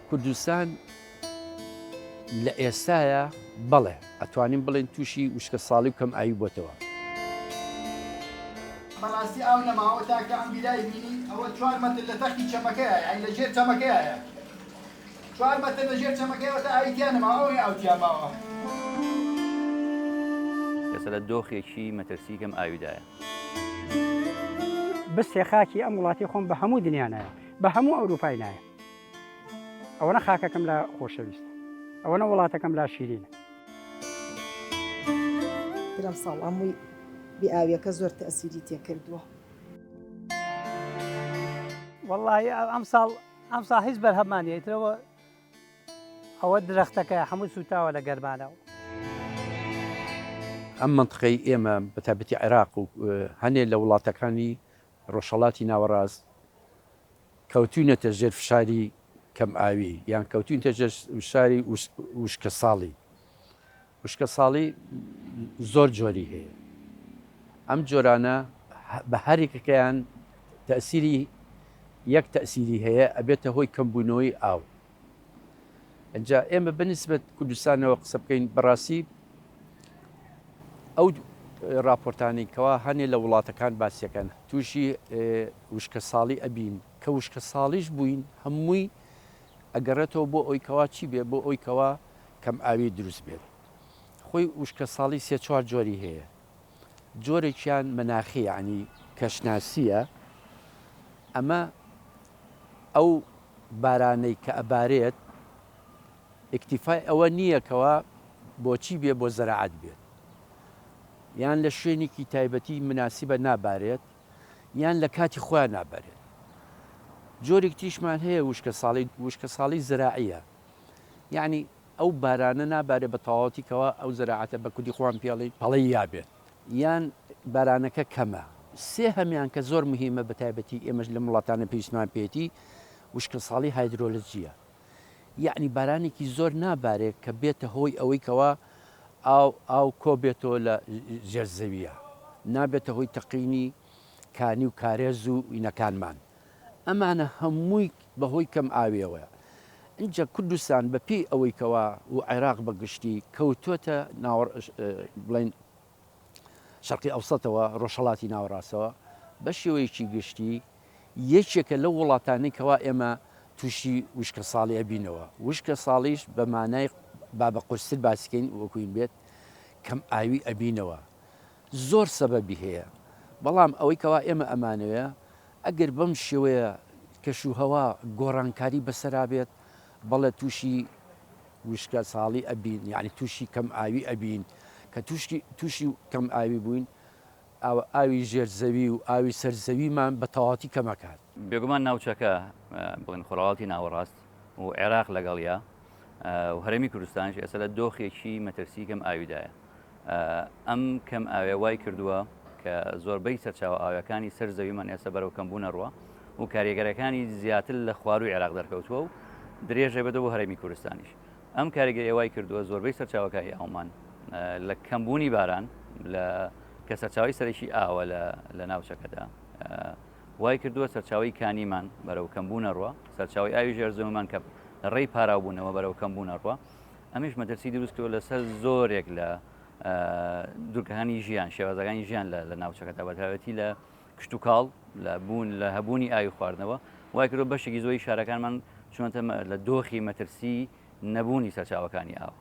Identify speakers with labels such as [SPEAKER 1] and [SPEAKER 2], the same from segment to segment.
[SPEAKER 1] کوردستان لە ئێستاە بەڵێ ئەتوانین بڵێن تووشی وشکە ساڵی و کەم ئاوی بۆتەوە.
[SPEAKER 2] بەڕاستی ئاو نەماوە تاکە ئەم بیرای بینی ئەوە 4 مەتر لە تەختی چەمەکەیە، یعنی لە ژێر چەمەکەیە. 4 مەتر لە ژێر چەمەکەیەوە تا ئاویتیان نەما، ئەوەی ئاوتیان ماوە.
[SPEAKER 3] ئێستا لە دۆخێکی مەترسی کەم ئاویدایە.
[SPEAKER 4] بستێ خاکی ئەم وڵاتی خۆم بە هەموو دنیانایە، بە هەموو ئەوروپای نایە. ئەوەنە خاکەکەم لە خۆشەویستە، ئەوەنە وڵاتەکەم لا شیرینە.
[SPEAKER 5] لەم ساڵ هەمووی بێئاویەکە زۆر تەئسیری تێکردووە.
[SPEAKER 6] وەڵڵاهی ئەم ساڵ هیچ بەرهەمانیە، ئیترەوە ئەوە درەختەکە هەموو سوتاوە لە گەرمانەوە.
[SPEAKER 1] ئەم منطقەی ئێمە بە تایبەتی عێراق و هەنێ لە وڵاتەکانی ڕۆژهەڵاتی ناوەڕاست کەوتوونەتە ژێر فشاری کەم ئاوی یان کەوتوونتە ژێر فشاری وشکە ساڵی. وشکە ساڵی زۆر جۆری هەیە. ئەم جۆرانە بە هەرێکەکەیان تەئسیری یەک تەئسیری هەیە، ئەبێتە هۆی کەمبوونەوەی ئاو. ئەجا ئێمە بەنسبەت کوردستانەوە قسە بکەین بەڕاستی ئەو راپۆرتانی کەوا هەنێ لە وڵاتەکان باسیەکەن تووشی وشکە ساڵی ئەبین کە وشکە ساڵیش بووین هەمووی ئەگەڕێتەوە بۆ ئەوی کەوا چی بێ بۆ ئەوی کەوا کەم ئاوی دروست بێت. خۆی وشکە ساڵی 3-4 جۆری هەیە. جۆرێکیان مەناخی عنی کەشناسیە، ئەمە ئەو بارانەی کە ئەبارێت ئیکتیفای ئەوە نییەکەوە بۆچی بێ بۆ زەراعەت بێت، یان لە شوێنێکی تایبەتی مناسیبە نابارێت یان لە کاتی خۆیان نابارێت. جۆرێک تریشمان هەیە وشکە ساڵی زراعیە، یعنی ئەو بارانە نابارێت بە تەواوەتیکەوە ئەو زەراعەتە بە کوردی خۆیان پێڵی یابێت، یان بارانەکە کەمە. سێ هەمیان کە زۆر مهمە بە تایبەتی ئێمەش لە وڵاتانە پێویستمان پێێتی وشکە ساڵی هایدرۆلۆجیە، یعنی بارانێکی زۆر نابارێت کە بێتە هۆی ئەوەی کەوا ئاو کۆبێتەوە لە ژێرزەویە، نابێتە هۆی تەقینی کانی و کارێز و ئینەکانمان. ئەمانە هەمووی بەهۆی کەم ئاویەوەە. اینجا کوردستان بەپێی ئەوەی کەوا و عێراق بەگشتی کەوتۆتە بڵێن شەرقی ئەوسەتەوە ڕۆژهەڵاتی ناوەڕاستەوە بە شێوەیەکی گشتی یەکێکە لەو وڵاتانەی کەوا ئێمە تووشی وشکە ساڵی ئەبینەوە. وشکە ساڵیش بە مانای بابە قورستر باسیکەین وەکوین بێت کەم ئاوی ئەبینەوە. زۆر سەبەبی هەیە، بەڵام ئەوەی کەوا ئێمە ئەمانەوەیە ئەگەر بەم شێوەیە کەشوهەوا گۆڕانکاری بەسەرا بێت بەڵێ تووشی وشکە ساڵی ئەبین، یعنی تووشی کەم ئاوی ئەبین کە تووشی کەم ئاوی بووین ئاوی ژێرزەوی و ئاوی سەرزەویمان بە تەواوەتی کەمەکات.
[SPEAKER 3] بێگومان ناوچەکە بڵێن خۆراڵاتی ناوەڕاست و عێراق لەگەڵیا و هەرێمی کوردستانش ئێستا لە دۆخێکی مەترسی کەم ئاویدایە. ئەم کەم ئاوێ وای کردووە کە زۆربەی سەرچاوە ئاوەکانی سەر زەویمان ئێستا بەرەو کەمبوونە ڕوە و کاریگەرەکانی زیاتر لە خواروی عێراق دەرکەوتووە و درێژە بێتەوە بۆ هەرێمی کوردستانیش. ئەم کاریگەری وای کردووە زۆربەی سەرچاوەکانی ئاومان لە کەمبوونی باران کە سەرچاوی سەرێکی ئاوە لە ناوچەکەدا وای کردووە سەرچاوی کانیمان بەرەو کەمبوونە ڕوە، سەرچاوی ئاوی ژێرزەویمان کە ڕێی پاراوبوونەوە بەرەو کەمبوونە ڕوە. ئەمیش مەترسی دروستکەوە لەسەر زۆرێک لە دوورگەکانی ژیان شێوازەکانی ژیان لە ناوچەکەدا بەتایبەتی لە کشت و کاڵ لە هەبوونی ئاوی خواردنەوە. وای کردووە بەشێکی زۆری شارەکانمان چونەتە لە دۆخی مەترسی نەبوونی سەرچاوەکانی ئاو.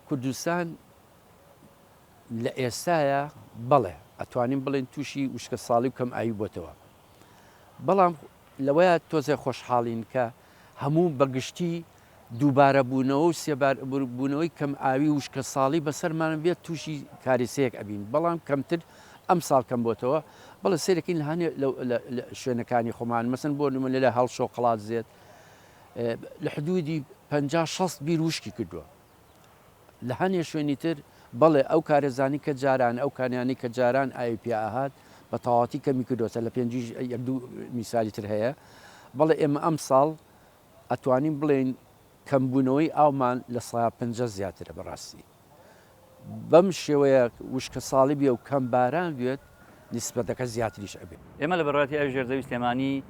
[SPEAKER 1] کوردستان لە ئێستاە بەڵێ ئەتوانین بڵێن تووشی وشکە ساڵی و کەم ئاوی بۆتەوە، بەڵام لەوەیە تۆزێ خۆشحاڵین کە هەموو بەگشتی دووبارە بوونەوە و سێباربوونەوەی کەم ئاوی وشکە ساڵی بەسەرمان بێت تووشی کاریسەیەک ئەبین، بەڵام کەمتر ئەم ساڵ کەم بۆتەوە. بەڵێ سێرەکەین لە هەنێ لە شوێنەکانی خۆمان مەسن بۆ نمونە لە هەڵشۆ قڵات زێت لە حدودی 50-60 بیر وشکی کردووە. لە هەنێ شوێنی تر بەڵێ ئەو کارێزانی کە جاران ئەو کانیانی کە جاران ئاوی پیاهات بە تەواوەتی کەمی کردوتە لە 5 میسالی تر هەیە. بەڵێ ئێمە ئەم ساڵ ئەتوانین بڵێن کەمبوونەوەی ئاومان لە 150 زیاترە بەڕاستی. بەم شێوەیە وشکە ساڵی بێ و کەم باران بێت نیسبەتەکە زیاتریش ئەبێت.
[SPEAKER 3] ئێمە لە بەڕاتی ئاوی ژێرزەوی سلێمانی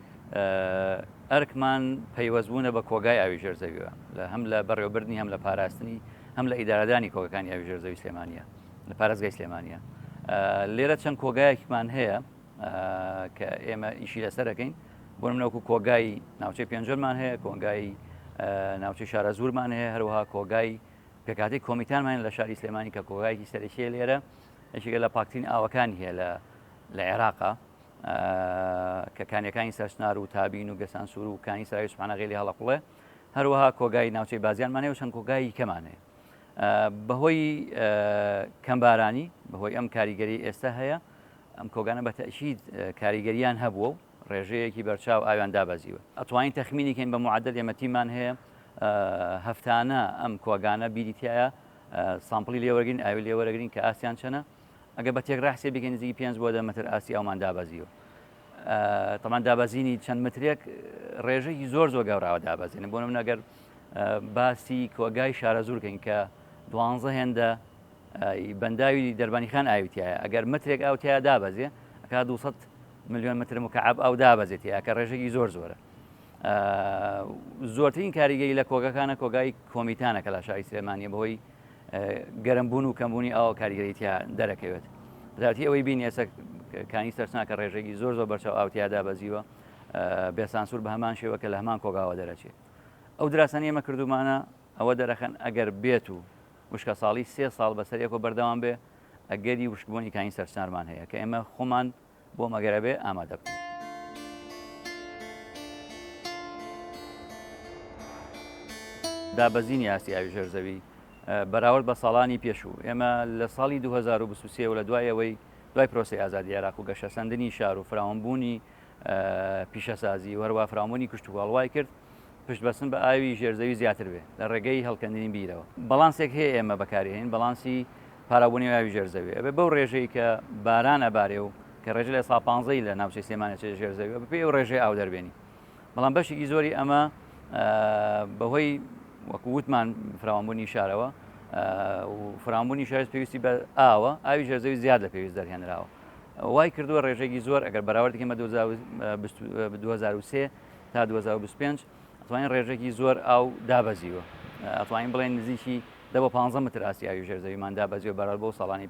[SPEAKER 3] ئەرکمان پەیوەستبوونە بە کۆگای ئاوی ژێرزەویەوە هەم لە بەڕێوەبردننی هەم لە پاراستنی هەم لە ئیدارەدانی کۆگەکانی ئاوی ژێرزەوی سلێمانیە لە پارێزگای سلێمانیە لێرە چەند کۆگایەکمان هەیە کە ئێمە ئیشی لەسەرەکەین بۆ منەوەکو کۆگای ناوچەی پێنجۆرمان هەیە کۆگای ناوچەی شارە زوورمان هەیە هەروەها کۆگای پێکاتی کۆمیتانمان لە شاری سلێمانی کە کۆگایکی سەرەکیە لێرە یەکێکە لە پاکترین ئاوەکانی هەیە لە عێراقا کە کانیەکانی سەرچنار و تابین و گەسانسوور و کانی ساوی سوبحانەغێلی هەڵەقوڵێ هەروەها کۆگای ناوچەی بازیانمان هەیە و چەند کۆگای کەمان هەیە بەهۆی کەمبارانی بەهۆی ئەم کاریگەری ئێستا هەیە ئەم کۆگانە بە تەشید کاریگەریان هەبووە و ڕێژەیەکی بەرچاو ئاویان دابەزیوە ئەتوانین تەخمینیکەین بە معدل ئێمەتیمان هەیە هەفتانە ئەم کۆگانە بیریتایە سامپڵی لێوەرگین ئاوی لێوەرەگرین کە ئاسیان چەنە ئەگە بە تێک ڕاحسێ بگەین نزیکی 5 بۆ 10 متر ئاسی ئەومان دابەزیوە تەمان دابەزینی چەند مترێک ڕێژەی زۆر گەوراوە دابەزێنن بۆ نمونە ئەگەر باسی کۆگای شارە زوورکەین کە 12 هێندە بەنداوی دەربانیخان ئاویتایە ئەگەر مترێک ئاوتیا دابەزێ ئەکا 200 میلیۆن متر مکعب ئەو دابەزێتەیە کە ڕێژێکی زۆرە زۆرترین کاریگەری لە کۆگەکانە کۆگای کۆمیتانە کە لە شاری سلێمانیە بەهۆی گەرمبوون و کەمبوونی ئەو کاریگەریتیا دەرەکەوێت بەداتی ئەوەی بین ئێستا کانی سەرچناکە ڕێژێکی زۆر بەرچاو ئاوتیا دابەزیوە بێسانسوور بە هەمان شێوە کە لە هەمان کۆگاوە دەرەچێت ئەو دراسانی ئێمە کردومانە ئەوە دەرەخەن ئەگەر بێت و وشکە ساڵی 3 ساڵ بەسەرێکەوە بەردەوام بێ ئەگەری وشکبوونی کانی سەرچنارمان هەیە کە ئێمە خۆمان بۆ مەگەرە بێ ئامادە بکەین دابەزینی ئاسی ئاوی ژێرزەوی بەراورد بە ساڵانی پێشوو ئێمە لە ساڵی 2023 و لە دوایەوەی دوای پرۆسی ئازادی عێراق و گەشەسەندنی شار و فراوانبوونی پیشەسازی و هەروە فراوانبوونی کشت و هەڵوای کرد پشتبەستن بە ئاوی ژێرزەوی زیاتر بێ لە ڕێگەی هەڵکەندنی بیرەوە بەڵانسێک هەیە ئێمە بەکارهێنین بەڵانسی پارابوونی ئاوی ژێرزەوی ئەبێ بەو ڕێژەی کە باران ئەبارێ و کە ڕێژە لە ساڵ 15 لە ناوچەی سلێمانیە ژێرزەوی بەپێی ئەو ڕێژەی ئاو دەربێنی بەڵام بەشێکی زۆری ئەمە بەهۆی وەکو وتمان فراوانبوونی شارەوە و فراوانبوونی شارێز پێویستی بە ئاوە ئاوی ژێرزەوی زیاد لە پێویست دەرهێنراوە وای کردووە ڕێژێکی زۆر ئەگەر بەراوردێکمە 2023 تا 2025 ئەتوانین ڕێژێکی زۆر ئاو دابەزیوە ئەتوانین بڵێن نزیکی 15 متر ئاسی ئاوی ژێرزەویمان دابەزیوە بەراورد بۆ ساڵانی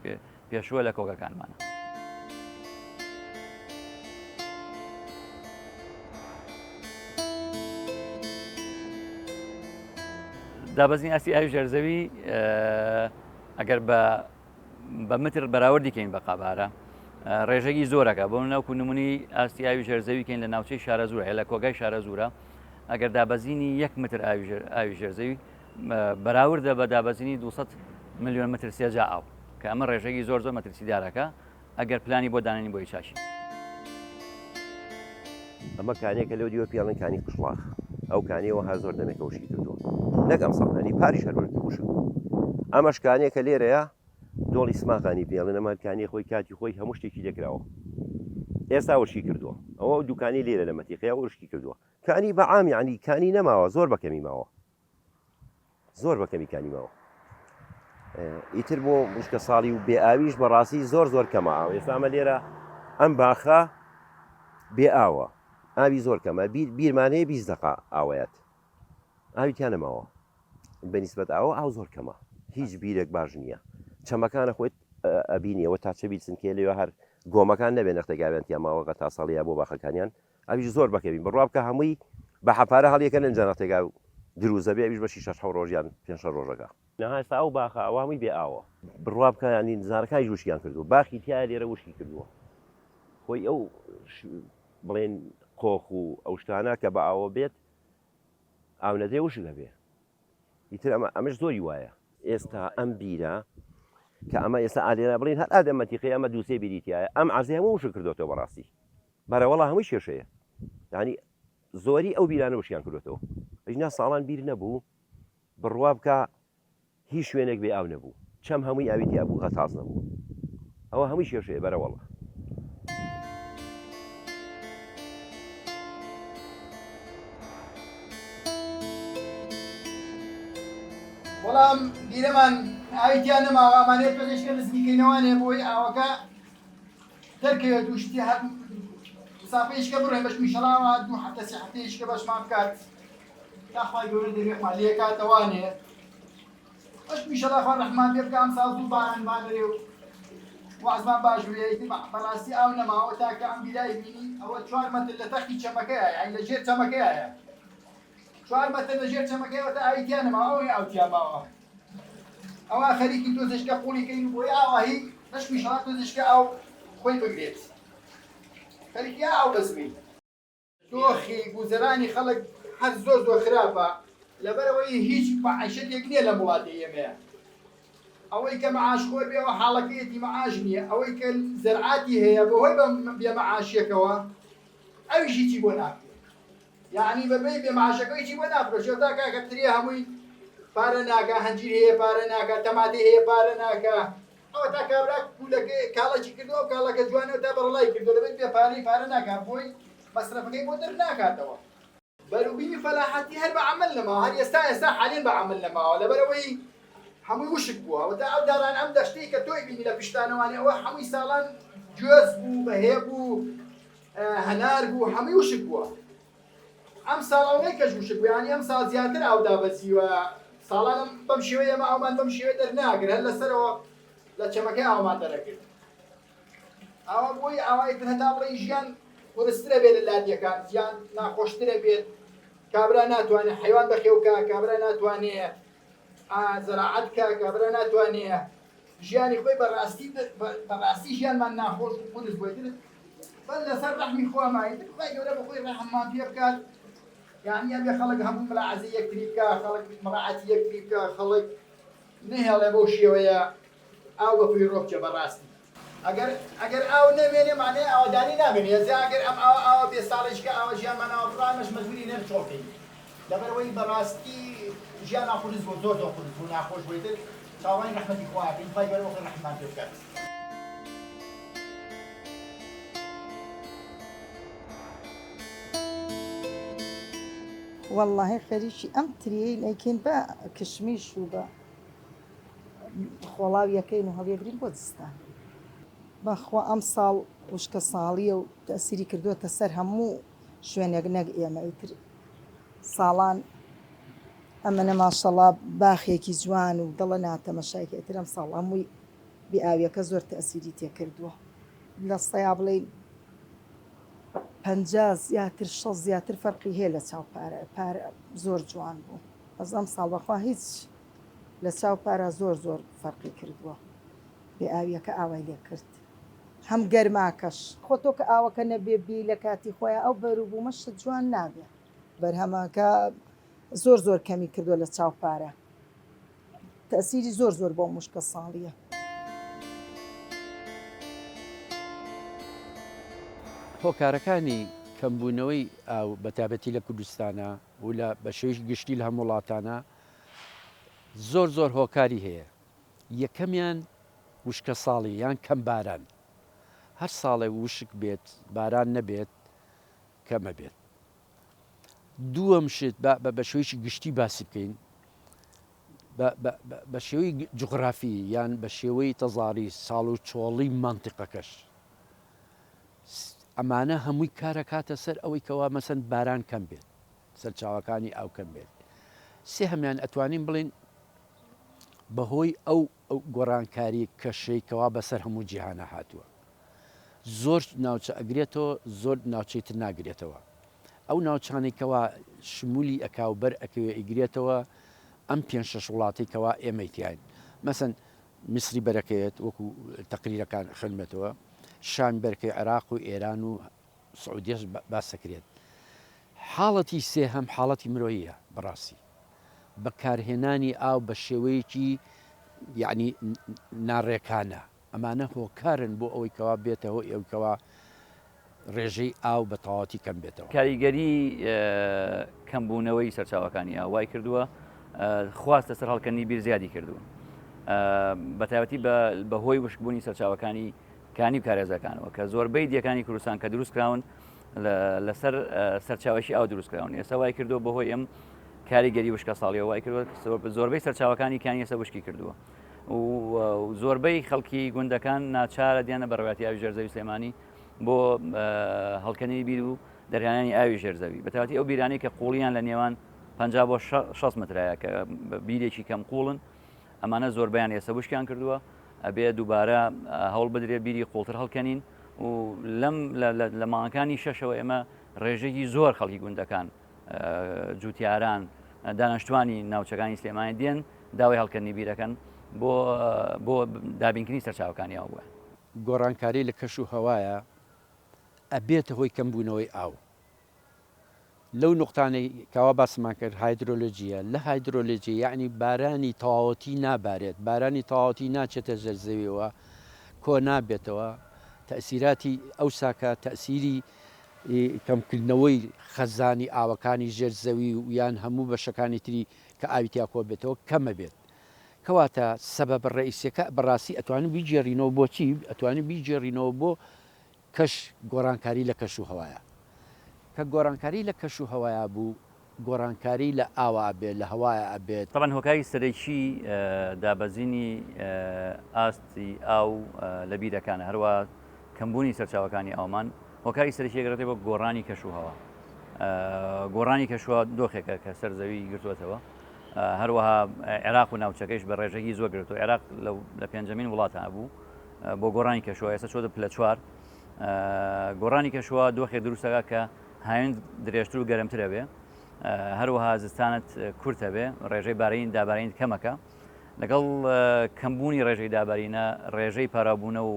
[SPEAKER 3] پێشووە لە کۆگەکانمانە دابەزین ئاسی ئاوی ژێرزەوی ئەگەر بە متر بەراوردیکەین بە قابارە ڕێژەی زۆرەکە بۆ ناوکو نمونی ئاسی ئاوی ژێرزەویکەین لە ناوچەی شارە زوورە لە کۆگای شارە زوورە ئەگەر دابەزینی 1 متر ئاوی ژێرزەوی بەراوردە بە دابەزینی 200 میلیۆن متر سێجا ئاو کە ئەمە ڕێژەی زۆر مەترسیدارەکە ئەگەر پلانی بۆ دانانی بۆی چاشی
[SPEAKER 7] ئەمە کانێکە لەو دیوە پیاڵن کانی قشڵاخ ئەو کانیەوە ها زۆر دەمێکە وشی کردووە نەگەم ساڵانی پاریش هەروەرد وشک ئەمەش کانێکە لێرەیە دۆڵی سماقانی پێڵێن ئەمە کانی خۆی کاتی خۆی هەموو شتێکی دەکراوە ئێستا وشی کردووە ئەوە دوکانی لێرە لە مەتیقەیە وشکی کردووە کانی بەعامی عنی کانی نەماوە زۆر بەکەمی ماوە زۆر بەکەمی کانی ماوە ئیتر بۆ وشکە ساڵی و بێئاویش بەڕاستی زۆر کەماوە ئێستا ئەمە لێرە ئەم باخە بێ ئاوە ئاوی زۆر کەمە بیرمانەیە 20 دقا ئاوەیەت ئاویتیان نەماوە بەنیسبەت ئاو زۆر کەمە هیچ بیرێک باش نییە چەمەکانە خۆیت ئەبینیەوە تا چەبی چنکێ لێوە هەر گۆمەکان نەبێن نەختەگاوێنتیا ماوەکە تا ساڵیە بۆ باخەکانیان ئەویش زۆر بەکەبین بڕوا بکە هەمووی بە حەپارە هەڵیەکە نەنجانەتێگا و دروزە بێ ئەویش بەشی 6 ڕۆژیان 5 ڕۆژەکە نەهاستا ئەو باخە ئەوامی بێ ئاوە بڕوا بکە ینی زارەکانی وشکیان کردو باخی تیا لێرە وشکی کردووە خۆی ئەو بڵێن قۆخ و ئەو شتانە کە بە ئاوە بێت ئاو نەدێ وشک هەبێ ئیتر ئەمەش زۆری وایە ئێستا ئەم بیرە کە ئەمە ئێستا ئالێرە بڵین هەر ئادەمەتیقی ئەمە دووسێ بیریتایە ئەم عزیە هەموو وشک کردوێتەوە بەڕاستی بەرەوەڵا هەمووی شێشەیە ینی زۆری ئەو بیرانە وشیان کردوێتەوە ئەجنا ساڵان بیر نەبوو بڕوا بکە هیچ شوێنێک بێ ئاو نەبوو چەم هەمووی ئاویتیا بوو غەتاز نەبوو ئەوە هەمووی شێشەیە بەرەوەڵە
[SPEAKER 2] بەڵام بیرەمان ئاویتیان نەماوە ئەمانەیە پێشکە نزمیکەینەوانێ بۆی ئاوەکە دەرکەوێت و شتی ساپێشکە بڕێ بەش میشەڵاوە دوو هەفتە سێ هەفتەیەشکە بەشمان بکات داخوای گەورە دەبێ لێ کاتەوانێ بەش میشەڵا خوا ڕەحمان پێ بکە ئەم ساڵ زوو باران بادرێ و وازمان باش بێ بەڕاستی ئاو نەماوە تاکە ئەم بیرای بینی ئەوە 4 مەتر لە تەختی چەمەکەیە یعنی لە ژێر چەمەکەیە 4 مەتر لە ژێر چەمەکەیەوە تا ئاویتیان نەما ئەوەی ئاوتیا ماوە ئەوە خەریکی تۆزشکە قوڵیکەین بۆی ئاوەهی بەش میشەڵا تۆزشکە ئاو خۆی بگرێت خەریکی ئاو بەزمی دۆخی گوزەرانی خەڵک هەر زۆر خراپە لەبەرەوەی هیچ معیشەتێک نییە لە وڵاتی ئێمەیە ئەوەی کە مەعاشخۆر بێەوە حاڵەکەیەتی مەعاش نییە ئەوەی کە زەرعاتی هەیە بەهۆی بێمەعاشیەکەوە ئەویش هیچی بۆ ناکرێت یعنی بەبێ بێمەعاشەکەی چی بۆ ناپرۆشێت تا کاکە ترێ هەمووی پارە ناکە هەنجیر هەیە پارە ناکە تەماتێ هەیە پارە ناکە ئەوە تا کابرا پولەکە کاڵەکی کردەوە کاڵەکە جوانەوە تا بەڕڵای کردو لەبێت بێ پارە ناکات بۆی مەسرەفەکەی بۆ دەرناکاتەوە بەروبینی فەلاحەتی هەر بە عەمەل نەماوە هەر ئێستا حالێن بە عەمەل نەماوە لەبەرەوەی هەمووی وشک بووە وەتا ئەو داران ئەم دەشتەی کە تۆی بینی لە پیشتانەوانی ئەوە هەمووی ساڵان گوێز بوو بەهێ بوو هەنار بوو هەمووی وشک بووە ئەم ساڵەوەی کەش وشک بوو یانی ئەم ساڵ زیاتر ئاودا بەزیوە ساڵان بەم شێوەیە ئەمە ئەومان بەم شێوەیە دەرناگرن هەر لەسەرەوە لە چەمەکەی ئاومان دەرەکرد ئەوە بۆی ئاوایتر هەتا بڵێ ژیان وەرزترە بێت لە لادیەکان ژیان ناخۆشترە بێت کابرا ناتوانێت حیوان بەخێوکە کابرا ناتوانێت زەراعەت کە کابرا ناتوانێت ژیانی خۆی بەڕاستی ژیانمان ناخۆش و قورس بۆیتر بەس لەسەر ڕەحمی خۆمانیتر خۆی گەورە بەخۆی ڕەحممان پێ بکات یعنی ئەبێ خەڵک هەموو ملاحەزەی یەکتری بکە خەڵک مەراعەتی یەکتری بکە خەڵک نهێڵێ بەو شێوەیە ئاو بەفوی ڕۆبچە بەڕاستی ئەگەر ئاو نەمێنێ مانێ ئاوادانی نامێنێ زە ئەگەر ئەم ئاوە بێ ساڵێککە ئاوە ژیانمانەوە بڕامەش مەجبوری نەرچۆکەین لەبەرەوەی بەڕاستی ژیان ناخۆش بۆ زۆر خۆش بوو ناخۆش بێتر چاوانی ڕەحمەتی خواکەین خۆی گەورە بەخۆی ڕەحمان پێ بکات
[SPEAKER 5] والله خەریکی ئەم تریەی لەیکەین بە کشمیش و بە خۆڵاویەکەین و هەڵێگرین بۆ جستان بەخوا ئەم ساڵ وشکە ساڵیە و تەسیری کردووەتە سەر هەموو شوێنێک نەک ئێمە ئیتر ساڵان ئەمەنە ماشەڵا باخێکی جوان و دڵە ناتەمەشایکە ئیتر ئەم ساڵ هەمووی بیئاویەکە زۆر تەسیری تێکردووە لە سەیا بڵێین 50 زیاتر 6 زیاتر فەرقی هەیە لە چاوپارە زۆر جوان بوو بەس ئەم ساڵ بەخوا هیچ لە چاوپارە زۆر فەرقی کردووە بێئاویەکە ئاوای لێ کرد هەم گەرماکەش خۆ تۆ کە ئاوەکە نەبێ بی لە کاتی خۆیان ئەو بەروبوومەشت جوان نابێت بەرهەمەکە زۆر کەمی کردووە لە چاوپارە تەسیری زۆر بۆ موشکە ساڵیە
[SPEAKER 1] هۆکارەکانی کەمبوونەوەی ئاو بەتابەتی لە کوردستانە و لە بە شێوەی گشتی لە هەموو وڵاتانە زۆر هۆکاری هەیە یەکەمیان وشکە ساڵی یان کەم باران هەر ساڵێ وشک بێت باران نەبێت کەمە بێت دووەم شت بە شێوەیەکی گشتی باسی بکەین بە شێوەی جوغرافی یان بە شێوەی تەزاری ساڵ و چۆڵی مانتیقەکەش ئەمانە هەمووی کارە کاتە سەر ئەوەی کەوا مەسەن باران کەم بێت سەرچاوەکانی ئاو کەم بێت سێ هەمیان ئەتوانین بڵین بەهۆی ئەو گۆڕانکاری کەشەیەکەوا بەسەر هەموو جیهانە هاتووە زۆر ناوچە ئەگرێتەوە زۆر ناوچەیتر ناگرێتەوە ئەو ناوچانێکەوە شمولی ئەکاوبەر ئەکەوێ ئیگرێتەوە ئەم 5-6 وڵاتێکەوە ئێمەیتیان مەسەن میسری بەرەکەوێت وەکو تەقریرەکان خنمێتەوە شام بەرکەی عێراق و ئێران و سعودیەش باسەکرێت حاڵەتی سێ هەم حاڵەتی مرۆییە بەڕاستی بەکارهێنانی ئاو بە شێوەیەکی یعنی ناڕێکانە ئەمانە هۆکارن بۆ ئەوەی کەوا بێتەوە ئێوکەوە ڕێژەی ئاو بە تەواوەتی کەم بێتەوە
[SPEAKER 3] کاریگەری کەمبوونەوەی سەرچاوەکانی ئاوای کردووە خواستە سەر هەڵکردنی بیر زیادی کردووە بە تایبەتی بەهۆی وشکبوونی سەرچاوەکانی کانی کارێزەکانەوە کە زۆربەی دیەکانی کوردستان کە دروستکراون لەسەر سەرچاوەشی ئاو دروستکراون ئێستا وای کردووە بەهۆی ئەم کاریگەری وشکە ساڵیەوە وای کردووە زۆربەی سەرچاوەکانی کانی ئێستا وشکی کردووە و زۆربەی خەڵکی گوندەکان ناچارە دیانە بەڕێواتی ئاوی ژێرزەوی سلێمانی بۆ هەڵکەنی بیر و دەریانانی ئاوی ژێرزەوی بەتاتی ئەو بیرانی کە قوڵیان لە نێوان 50 بۆ 6 مترایە کە بیرێکی کەم قوڵن ئەمانە زۆربیان ئێستا بشکیان کردووە ئەبێ دووبارە هەوڵ بدرێت بیری قوڵتر هەڵکەنین و لە ماڵەکانی شەشەوە ئێمە ڕێژەیەکی زۆر خەڵکی گوندەکان جوتیاران دانیشتوانی ناوچەکانی سلێمانی دێن داوای هەڵکردنی بیرەکەن بۆ دابینکردنی سەرچاوەکانی ئاو بووە.
[SPEAKER 1] گۆڕانکاری لە کەش و هەوایە ئەبێتە هۆی کەمبوونەوەی ئاو. لەو نقطانەی کاوا باسمان کرد هایدرۆلۆجیە لە هایدرۆلۆجی یعنی بارانی تەواوەتی نابارێت بارانی تەواوەتی ناچێتە ژەرزەویەوە کۆ نابێتەوە تەسیراتی ئەو ساکە تەسیری کەمکردنەوەی خەزانی ئاوەکانی ژێرزەوی و یان هەموو بەشەکانی تری کە ئاویتیا کۆ بێتەوە کەمە بێت کەواتە سەبەب ڕئیسیەکە بەڕاستی ئەتوانین بیجێڕینەوە بۆچی ئەتوانین بیجێڕینەوە بۆ کەش گۆڕانکاری لە کەش و هەوایە کە گۆڕانکاری لە کەش و هەوایە بوو گۆڕانکاری لە ئاوا بێت لە هەوایە ئەبێت
[SPEAKER 3] طبعاً هۆکاری سەرەکی دابەزینی ئاستی ئاو لە بیرەکانە هەروە کەمبوونی سەرچاوەکانی ئاومان هۆکاری سەرەکی ئەگرێتێ بۆ گۆڕانی کەش و هەوا گۆڕانی کەشوە دۆخێکە کە سەرزەوی گرتووەتەوە هەروەها عێراق و ناوچەکەیش بە ڕێژەی زۆر گرتو عێراق لە پێنجەمین وڵاتە بوو بۆ گۆڕانی کەشوە ئێستا چۆتە پلە چوار گۆڕانی کەشوە دۆخێک دروستەکە کە هاوێن درێژتر و گەرمترە بێ هەروەها زستانت کورتە بێ ڕێژەی بارین دابارین کەمەکە لەگەڵ کەمبوونی ڕێژەی دابارینە ڕێژەی پارابوونە و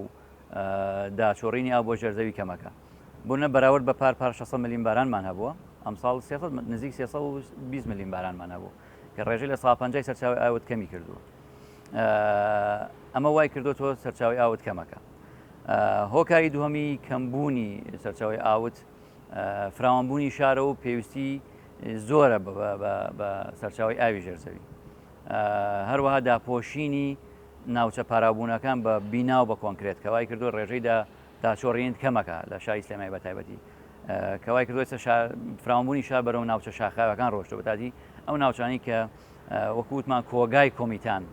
[SPEAKER 3] داچۆڕینی ئاو بۆ ژێرزەوی کەمەکە بوونە بەراورد بە پار 600 ملیم بارانمان هەبووە ئەمساڵ نزیک 320 ملیم بارانمان هەبوو کە ڕێژەی لە 150 سەرچاوی ئاوت کەمی کردووە ئەمە وای کردوەوە سەرچاوی ئاوت کەمەکە هۆکاری دووهەمی کەمبوونی سەرچاوی ئاوت فراوانبوونی شارە و پێویستی زۆرە بە سەرچاوی ئاوی ژێرزەوی هەروەها داپۆشینی ناوچە پارابوونەکان بە بینا و بە کۆنکرێت کەوای کردو ڕێژەی داچۆڕین کەمەکە لە شاری سلێمانی بەتایبەتی کەوای کردو فراوانبوونی شار بەرەو ناوچە شاخاوەکان ڕۆشتە بەتاتی ئەو ناوچانی کە وەکووتمان کۆگای کۆمیتان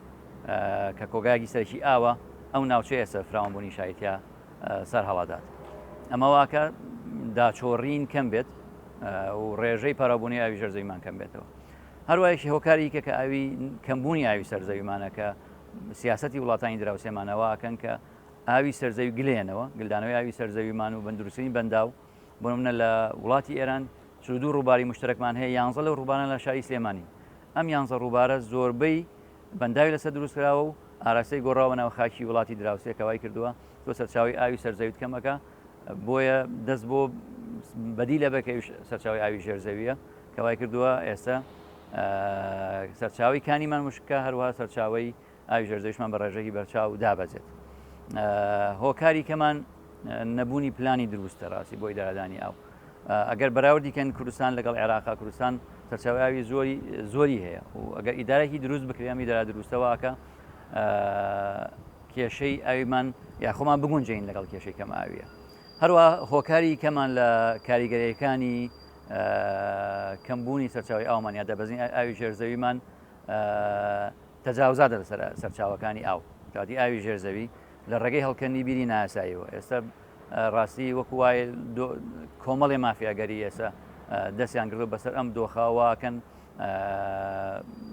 [SPEAKER 3] کە کۆگایەکی سەرکی ئاوە ئەو ناوچەی ئێستا فراوانبوونی شایەتیا سەر هەڵادات ئەمە واکە داچۆڕین کەم بێت و ڕێژەی پارابوونی ئاوی ژێرزەویمان کەم بێتەوە هەروایەکی هۆکاری کە ئاوی کەمبوونی ئاوی سەرزەویمانە کە سیاسەتی وڵاتانی دراوسێمانەوەکەن کە ئاوی سەرزەوی گلێنەوە گلدانەوەی ئاوی سەرزەویمان و بەندروستنی بەنداو بۆ نمونە لە وڵاتی ئێران 42 ڕووباری مشترەکمان هەیە 11 لە ڕووبانە لە شاری سلێمانی ئەم 11 ڕووبارە زۆربەی بەنداوی لەسەر دروستکراوە و ئاراستەی گۆڕاوە ناو خاکی وڵاتی دراوسێکەوەی کردووە تۆ سەرچاوی ئاوی سەرزەویت کەمەکە بۆیە دەست بۆ بەدی لە بەکەی سەرچاوی ئاوی ژێرزەویە کەوای کردووە ئێستا سەرچاوی کانیمان مشکە هەروەها سەرچاوی ئاوی ژێرزەویشمان بە ڕێژەی بەرچاو دابەزێت هۆکاری کەمان نەبوونی پلانی دروستە ڕاستی بۆی دارادانی ئاو ئەگەر بەراوردیکەن کوردستان لەگەڵ عێراقا کوردستان سەرچاوی ئاوی زۆری هەیە و ئەگەر ئیدارێکی دروست بکرێ ئیدارە دروستەوەکە کێشەی ئاویمان یا خۆمان بگونجین لەگەڵ کێشەی کەم ئاویە هەروە هۆکاری کەمان لە کاریگەریەکانی کەمبوونی سەرچاوی ئاومان یا دەبەزین ئاوی ژێرزەویمان تەجاوزاتە لەسەر سەرچاوەکانی ئاو کاتی ئاوی ژێرزەوی لە ڕێگەی هەڵکردنی بیری ناساییەوە ئێستا ڕاستی وەکو وایە کۆمەڵی مافیاگەری ئێستا دەستیان کردو بەسەر ئەم دۆخاواکەن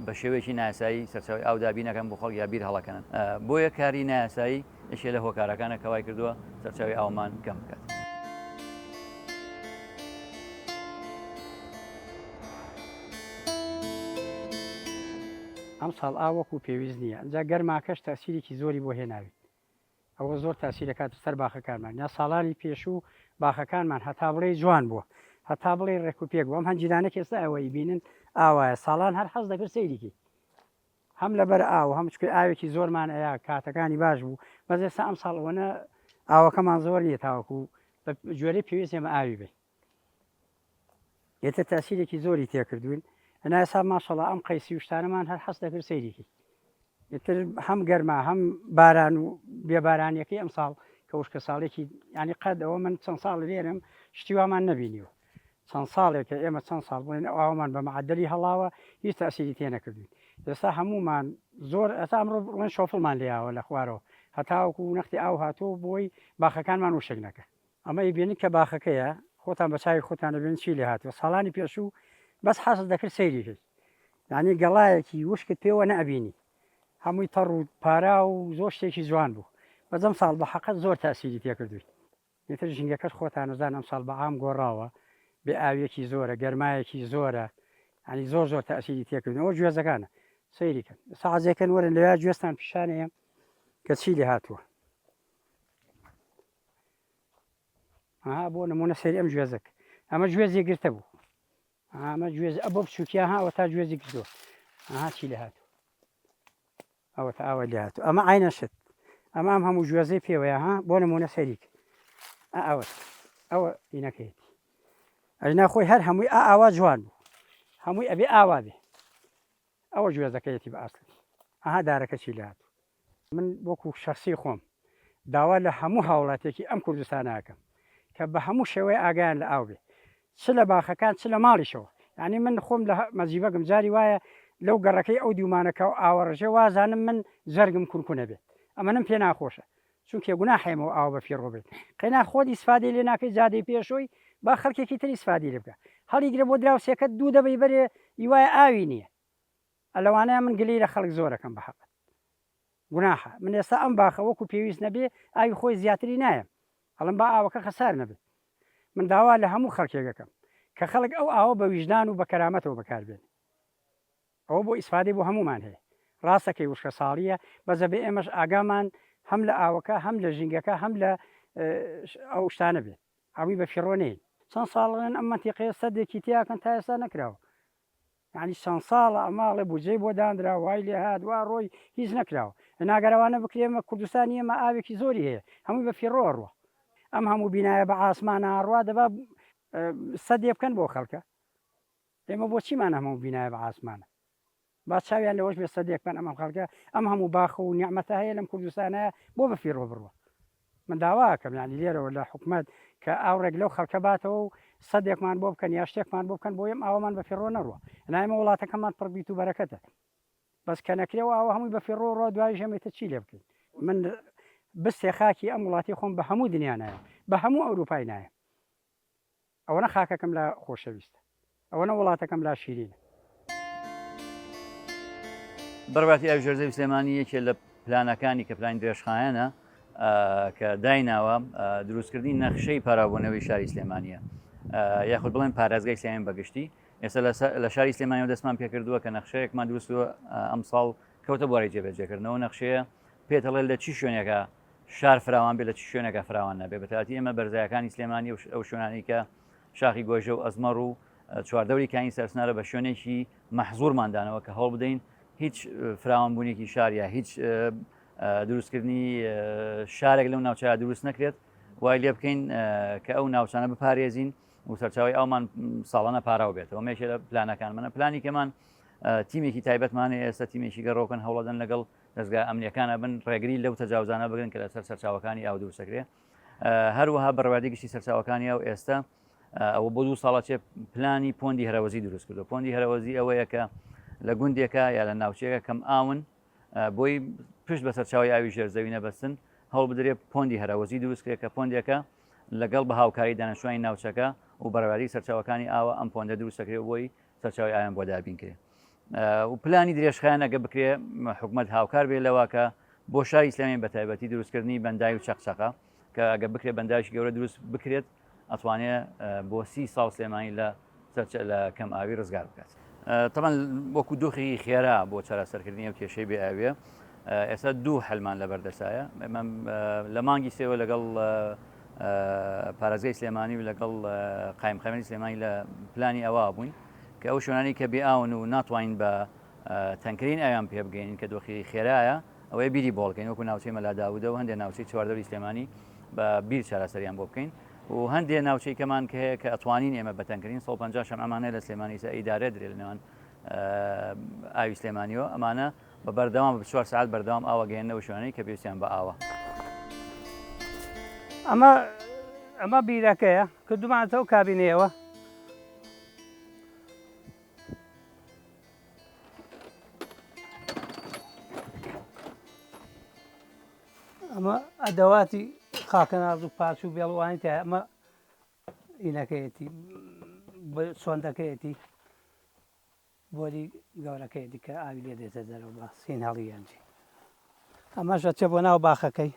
[SPEAKER 3] بە شێوەیەکی ناسایی سەرچاوی ئاو دابینەکەن بۆ خەڵک یا بیر هەڵەکەنن بۆیە کاری ناسایی یەکێ لە هۆکارەکانە کەوای کردووە سەرچاوی ئاومان کەم بکات.
[SPEAKER 4] ئەم ساڵ ئاوەکو پێویست نییە ئەجا گەرماکەش تاسیرێکی زۆری بۆ هێناوێت ئەوە زۆر تاسیرەکات سەر باخەکانمان یا ساڵانی پێشوو باخەکانمان هەتا بڵێ جوان بووە هەتا بڵێ ڕێکوپێک بووە ئەم هەنجیرانە ئێستا ئەوەی بینن ئاوایە ساڵان هەر حەز دەکرد سەیریکی هەم لەبەر ئاو هەم چکە ئاوێکی زۆرمان ئەیە کاتەکانی باش بوو بەس ئێستا ئەم ساڵەوەنە ئاوەکەمان زۆر نییە تاوەکو بە گوێرەی پێویست ئێمە ئاوی بێ ئێتە تاسیرێکی زۆری تێکردوین ئەنا ئێستا ماشەڵڵا ئەم قەیسی وشتانەمان هەر حەز دەکرد سەیریکی ئێتر هەم گەرما هەم باران و بێبارانیەکەی ئەم ساڵ کە وشکە ساڵێکی ینی قەت ئەوە من چەند ساڵ لێرم شتی وامان نەبینیوە چەند ساڵێکە ئێمە چەند ساڵ بڵێن ئاومان بە مەعەدەلی هەڵاوە هیچ تاسیری تێ نەکردوین ئێستا هەمومان زۆر ئەتا ئەمڕۆ بڵێن شۆفڵمان لێیاوە لە خوارەوە هەتاوەکو نەختی ئاو هاتووە بۆی باخەکانمان وشک نەکە ئەمە ئیبێنی کە باخەکەیە خۆتان بە چاوی خۆتان دەبێن چی لێ هاتووە ساڵانی پێشوو بەس حەز دەکرد سەیری کرد یعنی گەڵایەکی وشکت پێوە نەبینی هەمووی تەڕ و پارا و زۆر شتێکی جوان بوو بەجەم ساڵ بە حەقەت زۆر تاسیری تێکردووی نێتر ژینگەکەش خۆتان نزان ئەم ساڵ بە ئام گۆڕاوە بێ ئاویەکی زۆرە گەرمایەکی زۆرە ینی زۆر تاسیری تێکردنەوە گوێزەکانە سەیریکەن ساعزێکەن وەرن لەوێ گوێستان پیشانەیە کە چی لێ هاتووە بۆ نمونە سەری ئەم گوێزەک ئەمە گوێزی گرتە بوو ئەمە گوێز ئە بۆ بچووکیان هاوە تا گوێزی کردووە چی لێ هاتووە ئەوە تا ئاوە لێ هاتوو ئەمە عینە شت ئەمە ئەم هەموو گوێزەی پێوەیە بۆ نمونە سەریک ئەوە ئینەکەیەتی ئەنا خۆی هەر هەمووی ئاوا جوان بوو هەمووی ئەبێ ئاوا بێ ئەوە گوێزەکەیەتی بە ئاستی دارەکە چی لێ هاتوو من وەکو شخصی خۆم داوا لە هەموو هاوڵاتێکی ئەم کوردستاناکەم کە بە هەموو شێوەیە ئاگیان لە ئاو بێ چ لە باخەکان چ لە ماڵیشەوە ینی من خۆم لە مەجیبەگەم جاری وایە لەو گەڕەکەی ئەو دیومانەکە و ئاوەڕژێ وازانم من زەرگم کورکونە بێت ئەمەنم پێ ناخۆشە چونکە گوناحێمەوە ئاو بە فێڕۆ بێت قەینا خۆت ئیسفادەی لێ ناکەی جادەی پێشۆی با خەڵکێکی تر ئیسفادی لێ بکە هەڵیگرە بۆ دراوسێکە دوو دەبەی بەرێ هیوایە ئاوی نییە ئەلەوانەیە من گلەی لە خەڵک زۆرەکەم بە حەقت گوناحە من ئێستا ئەم باخە وەکو پێویست نەبێ ئاوی خۆی زیاتری نایە هەڵم با ئاوەکە خەسار نەبێت من داوا لە هەموو خەڵکێکەکەم کە خەڵک ئەو ئاوە بە ویژدان و بە کەرامەتەوە بەکاربێن ئەوە بۆ ئیسفادەی بۆ هەمومان هەیە ڕاستەکەی وشکە ساڵیە بەزە بێ ئێمەش ئاگامان هەم لە ئاوەکە هەم لە ژینگەکە هەم لە ئەو شتانە بێت ئاوی بە فیڕۆنەی چەند ساڵێن ئەم مەنتیقەیە سەدێکی تیاکەن تا ئێستا نەکراوە یعنی چەند ساڵە ئەماڵێ بودجەی بۆ دانرا وای لێ هات وا ڕۆی هیچ نەکراوە ناگەرەوانە بکرێمە کوردستانی ئێمە ئاوێکی زۆری هەیە هەمووی بە فیڕۆ ڕوە ئەم هەموو بینایە بە ئاسمانە ئاڕوا دەبا سەدێ بکەن بۆ خەڵکە ئێمە بۆ چیمان هەموو بینایە بە ئاسمانە با چاویان لەوەش بێ سەدێکمان ئەمەم خەڵکە ئەم هەموو باخە و نیعمەتە هەیە لەم کوردستانەیە بۆ بە فیڕۆ بڕوە من داواکەم یانی لێرەوە لە حکومەت کە ئاوڕێک لەو خەڵکە باتەوە و سەدێکمان بۆ بکەن یا شتێکمان بۆ بکەن بۆ ئێم ئاوامان بە فیڕۆ نەڕوە نایمە وڵاتەکەمان پڕبیت و بەرەکەتە بەس کە نەکرێەوە ئەوە هەمووی بە فیڕۆ ڕۆ دوای ژەمێتە چی لێ بکەین من بستێ خاکی ئەم وڵاتی خۆم بە هەموو دنیا نایە بە هەموو ئەوروپای نایە ئەوەنە خاکەکەم لە خۆشەویستە ئەوەنە وڵاتەکەم لا شیرینە
[SPEAKER 3] بەڕباتی ئاوی ژەرزەوی سلێمانی یەکێ لە پلانەکانی کە پلانی درێژخایەنە کە دایناوە دروستکردنی نەخشەی پاراوبوونەوەی شاری سلێمانیە یاخود بڵێن پارێزگای سلێمانی بەگشتی ئێستا لە شاری سلێمانی دەستمان پێکردووە کە نەخشەیەکمان دروستووە ئەم ساڵ کەوتە بواری جێبەجێکردنەوە نەخشەیە پێتەڵێت لە چی شوێنێکە شار فراوان بێت لە چی شوێنێکە فراوان نەبێ بەتاتی ئێمە بەرزایەکانی سلێمانی ئەو شوێنانی کە شاخی گۆژە و ئەزمەڕ و چواردەوری کانی سەرسنارە بە شوێنێکی مەحزوورماندانەوە کە هەڵ بدەین هیچ فراوانبوونێکی شاریا هیچ دروستکردنی شارێک لەو ناوچەیە دروست نەکرێت وای لێ بکەین کە ئەو ناوچانە بپارێزین و سەرچاوی ئەومان ساڵانە پاراو بێتەوە مێشە لە پلانەکان منە پلانی کەمان تیمێکی تایبەتمانێ ئێستا تیمێکی گەڕۆکن هەوڵەدەن لەگەڵ دەستگا ئەمنیەکانە بن ڕێگری لەو تەجاوزانە بگرن کە لەسەر سەرچاوەکانی ئاو دروستەکرێ هەروەها بەڕوادی گشتی سەرچاوەکانی ئەو ئێستا ئەوە بۆ 2 ساڵە چێ پلانی پۆندی هەرەوەزی دروست کردو پۆندی هەرەوەزی ئەوەیە کە لە گوندێکە یا لە ناوچەیەکە کەم ئاون بۆی پشت بە سەرچاوی ئاوی ژێرزەوی نەبەستن هەوڵ بدرێت پۆندی هەرەوەزی دروستکرێت کە پۆندێکە لەگەڵ بە هاوکاری دانیشتوانی ناوچەکە و بەڕێوەدی سەرچاوەکانی ئاوە ئەم پۆندە دروستەکرێت بۆی سەرچاوی ئاویان بۆ دابینکرێت و پلانی درێژخایەن ئەگە بکرێ حکومەت هاوکار بێت لەوە کە بۆ شاری ئیسلامی بە تایبەتی دروستکردنی بەندای و چەقچەقە کە ئەگە بکرێت بەندایشی گەورە دروست بکرێت ئەتوانێت بۆ 30 ساڵ سلێمانی لە کەم ئاوی ڕزگار بکات. طبعا وەکو دۆخی خێرا بۆ چارەسەرکردنی ئەو کێشەی بێ ئاویە ئێستا 2 هەلمان لەبەردەسایە لە مانگی سێوە لەگەڵ پارێزگای سلێمانی و لەگەڵ قایمخانەی سلێمانی لە پلانی ئەوە بووین کە ئەو شوێنانی کە بێ ئاون و ناتوانین بە تەنکرین ئاویان پێ بگەین کە دۆخی خێرایە ئەوەی بیری بۆڵکەین وەکو ناوچەی مەلاداودە و هەندێک ناوچەی چواردەوری سلێمانی بە بیر چارەسەریان بۆ بکەین و هەندێک ناوچەی کەمان کە هەیە کە ئەتوانین ئێمە بەتەنکردین 150 شەم ئەمانەیە لە سلێمانی ئیدارە درێ لەنێوان ئاوی سلێمانیەوە ئەمانە بە بەردەوام بە 4 ساعت بەردەوام ئاوە گەێنەوە شوێنەی کە پێویستیان بە ئاوە
[SPEAKER 6] ئەمە بیرەکەیە کە دومانەوە کابینەوە ئەمە ئەدەواتی خاکەناز و پاچ و بێڵوانی تایە ئەمە ئینەکەیەتی سۆندەکەیەتی بۆری گەورەکەیەتی کە ئاوی لێ دێتە دەرەوە بە سین هەڵییانجی ئەمەشە چێ بۆ ناو باخەکەی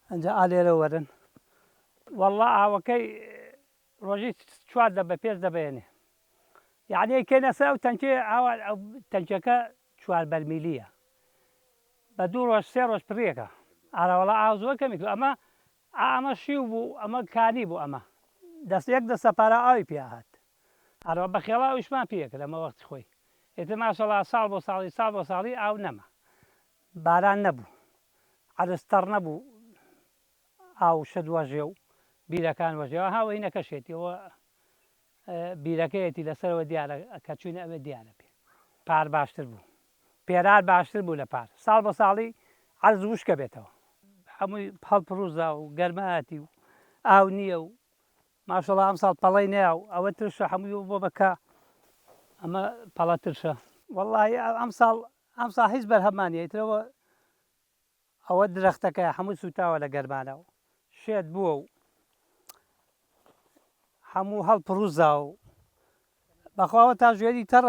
[SPEAKER 6] ئەنجا ئالێرە وەرن وەڵڵا ئاوەکەی ڕۆژی 4 دە بە پێش دەبێنێ یعنی کێنە سەر و تەنکێ ئاوا تەنکەکە 4 بەرمیلیە بە 2 ڕۆژ 3 ڕۆژ پرێکە ئاراوەڵا ئاو زۆر کەمی ئەمە شیو بوو ئەمە کانی بوو ئەمە یەک دەستە پارە ئاوی پێ هات ئەرەوە بە خێڵا ئەویشمان پێکرد ئەمە وەختی خۆی ئێتر ماشەڵا ساڵ بۆ ساڵی ئاو نەما باران نەبوو عەرزتەڕ نەبوو ئاو شەد وەژێ و بیرەکان وەژێەوە هاوەی نەکەشێتیەوە بیرەکەیەتی لەسەرەوە دیارە کە چوونە ئەوێ دیارە پێ پار باشتر بوو پێرار باشتر بوو لە پار ساڵ بە ساڵی عەرز وشکە بێتەوە هەمووی هەڵپڕووزا و گەرمایەتی و ئاو نییە و ماشەڵا ئەم ساڵ پەڵەی نیا و ئەوە ترشە هەمووی بۆ بەکە ئەمە پەڵە ترشە وەڵڵاهی ئەم ساڵ هیچ بەرهەمانیە ئیترەوە ئەوە درەختەکە هەموو سوتاوە لە گەرمانە و شێت بووە و هەموو هەڵپڕووزا و بەخواوە تا ژێری تەڕ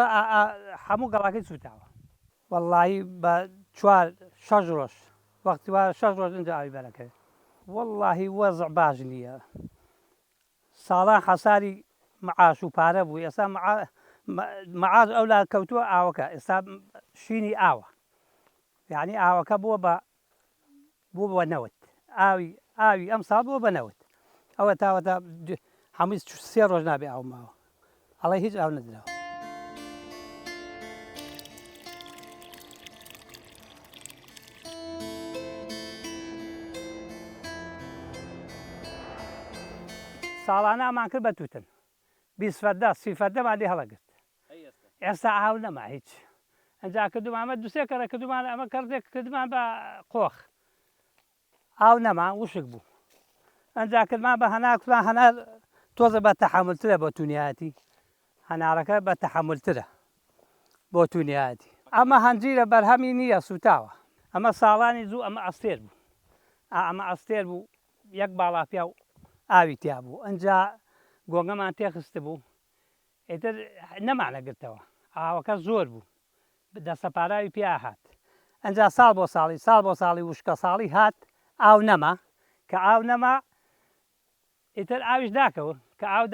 [SPEAKER 6] هەموو گەڵاکەی سوتاوە وەڵڵاهی بە 4-6 ڕۆژ وەختی وایە 6 ڕۆژ ئەنجا ئاوی بەرەکەوێت وەڵڵاهی وەزع باش نییە ساڵان حەساری مەعاش و پارە بوو ئێستا مەعاش ئەولا کەوتووە ئاوەکە ئێستا شینی ئاوە یعنی ئاوەکە بووە بە نەوت ئاوی ئەم ساڵ بووە بە نەوت ئەوە تاوەتا هەمووی 3 ڕۆژ نابێ ئاو ماوە ئەڵێ هیچ ئاو نەدراوە ساڵانە ئەمان کرد بە تووتن 20 فەردەمان لێ هەڵەگرت ئێستا ئاو نەما هیچ ئەنجا کردومان ئەمە 2-3 کەرە کردومان ئەمە کەردێک کردمان بە قۆخ ئاو نەما وشک بوو ئەنجا کردمان بە هەناکوان هەنار تۆزە بە تەحملترە بۆ تونیاتی هەنارەکە بە تەحملترە بۆ تونیاتی ئەمە هەنجیرە بەرهەمی نییە سوتاوە ئەمە ساڵانی زوو ئەمە ئەستێر بوو ئەمە ئەستێر بوو یەک باڵاپیا و ئاوی تیا بوو ئەنجا گۆنگەمان تێخست بوو ئێتر نەمانەگرتەوە ئاوەکە زۆر بوو دەستە پاراوی پیا هات ئەنجا ساڵ بۆ ساڵی وشکە ساڵی هات ئاو نەما کە ئاو نەما ئیتر ئاویش داکەوە کە ئاو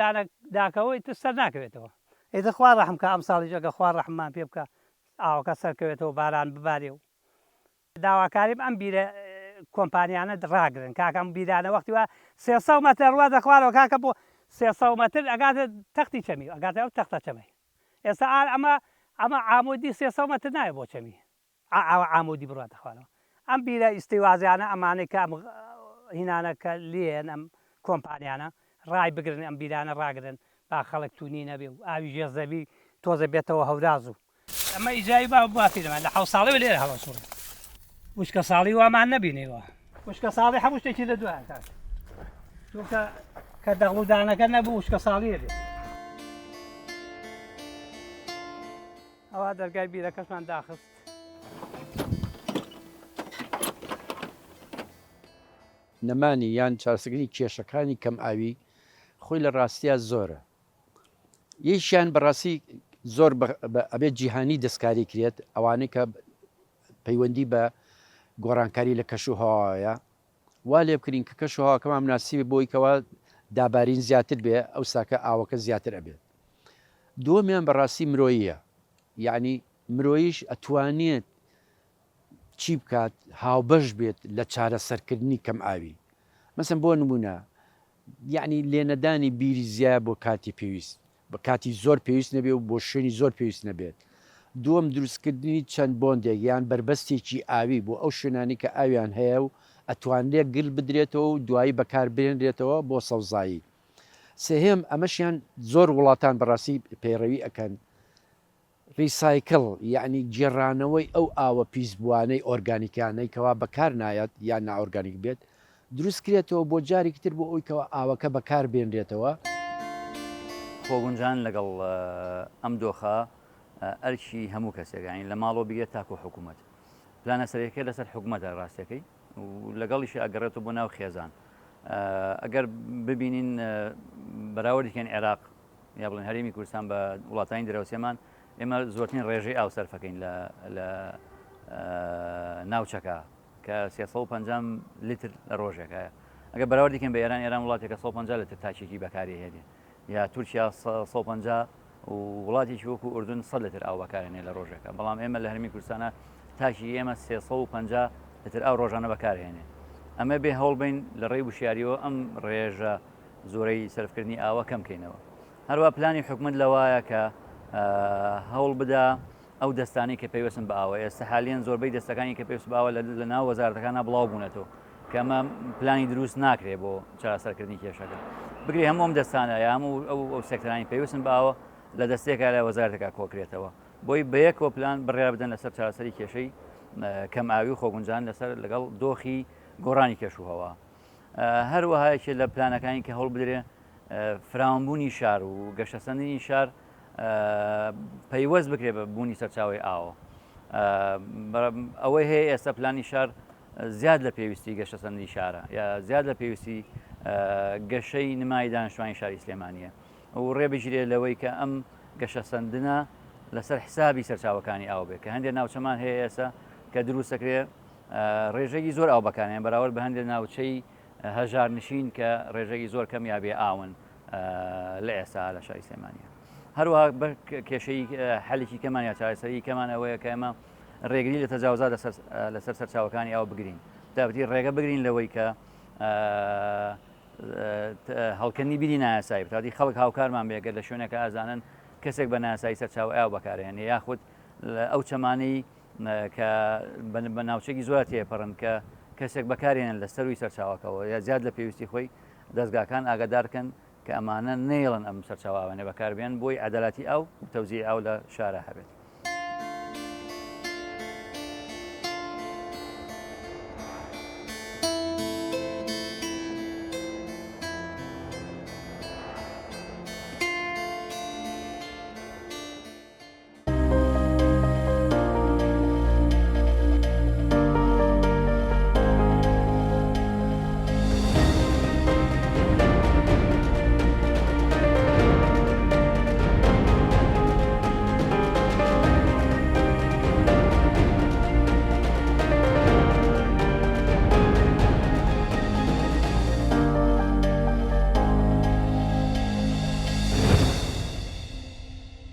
[SPEAKER 6] داکەوە ئیتر سەر ناکەوێتەوە ئیتر خوا ڕەحم کە ئەم ساڵی جەگە خوا ڕەحممان پێ بکە ئاوەکە سەرکەوێتەوە باران ببارێ و داواکاریم ئەم بیرە کۆمپانیانە ڕاگرن کاکەم بیرانە وەختی وە 300 مەتر ڕوا دەخوارەوە کاکە بۆ 300 مەتر ئەگاتە تەختی چەمی ئەگاتە ئەو تەختە چەمەی ئێستا ئەمە ئامۆدی 300 مەتر نایە بۆ چەمی ئامۆدی بڕاتە خوارەوە ئەم بیرە ئیسیوازیانە ئەمانەی کە هینانەکە لێن ئەم کۆمپانیانە ڕای بگرن ئەم بیرانە ڕاگرن با خەڵک توونی نەبێ و ئاوی ژێزەبی تۆزە بێتەوە هەوراز و ئەمە ئیجایی با پیرەمان لە 7 ساڵی لێرە هەڵەسوڕ وشکە ساڵی وامان نەبینەوە وشکە ساڵی هەموو شتێکی لە دوایە کات چونکە کە دەغڵودانەکە نەبوو وشکە ساڵیە بێت ئەوە دەرگای بیرەکەشمان داخست
[SPEAKER 1] نەمانی یان چارسەگری کێشەکانی کەم ئاوی خۆی لە ڕاستیە زۆرە یەکیان بەڕاستی زۆر ئەبێت جیهانی دەستکاری کرێت ئەوانەی کە پەیوەندی بە گۆڕانکاری لە کەش و هەواوەیە وا لێ بکرین کە کەش و هەواکەمان مناسیبی بۆی کەەوە دابارین زیاتر بێ ئەو ساکە ئاوەکە زیاتر ئەبێت دووەمیان بەڕاستی مرۆییە یعنی مرۆیش ئەتوانێت چی بکات هاوبەش بێت لە چارەسەرکردنی کەم ئاوی مەسن بۆ نمونە یعنی لێنەدانی بیری زیای بۆ کاتی پێویست بە کاتی زۆر پێویست نەبێ و بۆ شوێنی زۆر پێویست نەبێت دووەم دروستکردنی چەند بۆندێک یان بربەستێکی ئاوی بۆ ئەو شوێنانی کە ئاویان هەیە و ئەتوانێت گل بدرێتەوە و دوایی بەکاربێنرێتەوە بۆ سەوزایی سێهێم ئەمەشیان زۆر وڵاتان بەڕاستی پەیڕەوی ئەکەن ریسایکل یعنی گێڕانەوەی ئەو ئاوە پیسبووانەی ئۆرگانیکانەی کەوا بەکار نایەت یان نائۆرگانیک بێت دروستکرێتەوە بۆ جارێکی تر بۆ ئەوی کەەوە ئاوەکە بەکار بێنرێتەوە
[SPEAKER 3] خۆگونجان لەگەڵ ئەم دۆخە ئەرکی هەموو کەسێکانی لە ماڵەوە بگێت تاکو حکوومەت پلانە سەرەکە لەسەر حکوومەتە ڕاستەکەی و لەگەڵیشی ئەگەڕێتەوە بۆ ناو خێزان ئەگەر ببینین بەراوردێکیان عێراق یا بڵێن هەرێمی کوردستان بە وڵاتانی دراوسێمان ئێمە زۆرترین ڕێژەی ئاو سەرفەکەین لە ناوچەکە کە 350 لیتر لە ڕۆژێکە ئەگە بەراوردێکن بە ئێران وڵاتێکە 150 لتر تاچێکی بەکاری هێنێ یا تورکیا 150 و وڵاتێکی وەکو ئوردون 100 لتر ئاو بەکارێنێ لە ڕۆژێکە بەڵام ئێمە لە هەرمی کوردستانە تاکی ئێمە 350 لتر ئاو ڕۆژانە بەکارهێنێ ئەمە بێ هەوڵبین لە ڕێی وشیاریەوە ئەم ڕێژە زۆرەی سەرفکردنی ئاوە کەمکەینەوە هەروە پلانی حکومت لەوایە کە هەوڵ بدا ئەو دەستانی کە پێوەستن بە ئاوە ئێستا حالیان زۆربەی دەستەکانی کە پێویست باوە لە ناو وەزارەتەکانە بڵاو بوونەتەوە کە ئەمە پلانی دروست ناکرێت بۆ چارەسەرکردنی کێشەکە بگری هەموم دەستانە یا هەموو ئەو سێکتەرانی پێویستن باوە لە دەستێکە لە وەزارەتەکە کۆکرێتەوە بۆی بەیەکەوە پلان بڕێ بدەن لەسەر چارەسەری کێشەی کەم ئاوی و خۆگونجان لەسەر لەگەڵ دۆخی گۆڕانی کێشوهەوە هەروەهایەکی لە پلانەکانی کە هەوڵ بدرێ فراوانبوونی شار و گەشەسەندنی شار پەیوەست بکرێ بە بوونی سەرچاوی ئاوە ئەوەی هەیە ئێستا پلانی شار زیاد لە پێویستی گەشەسەندی شارە یا زیاد لە پێویستی گەشەی نمای دانیشتوانی شاری سلێمانیە و ڕێبژیرێ لەوەی کە ئەم گەشەسەندنە لەسەر حسابی سەرچاوەکانی ئاو بێت کە هەندێک ناوچەمان هەیە ئێستا کە دروستەکرێ ڕێژەی زۆر ئاو بەکانیان بەراورد بە هەندێک ناوچەی هەژار نشین کە ڕێژەی زۆر کەم یابێ ئاون لە ئێستا لە شاری سلێمانیە هەروەها بە کێشەی حەلێکی کەمان یا چارەسەری کەمان ئەوەیە کە ئێمە ڕێگری لە تەجاوزات لەسەر سەرچاوەکانی ئاو بگرین دابەتی ڕێگە بگرین لەوەی کە هەڵکردنی بیری نایاسایی بتاتی خەڵک هاوکارمان بێگەر لە شوێنێکە ئازانن کەسێک بە ناسایی سەرچاو ئاو بەکارهێنێ یاخود ئەو چەمانەی کە بە ناوچێکی زۆر تێپەڕن کە کەسێک بەکارێنن لە سەروی سەرچاوەکەەوە یا زیاد لە پێویستی خۆی دەستگاکان ئاگادارکەن کە ئەمانە نێڵن ئەم سەرچاوانێ بەکاربیان بۆی عەدەلاتی ئاو و تەوزیع ئاو لە شارە هەبێت.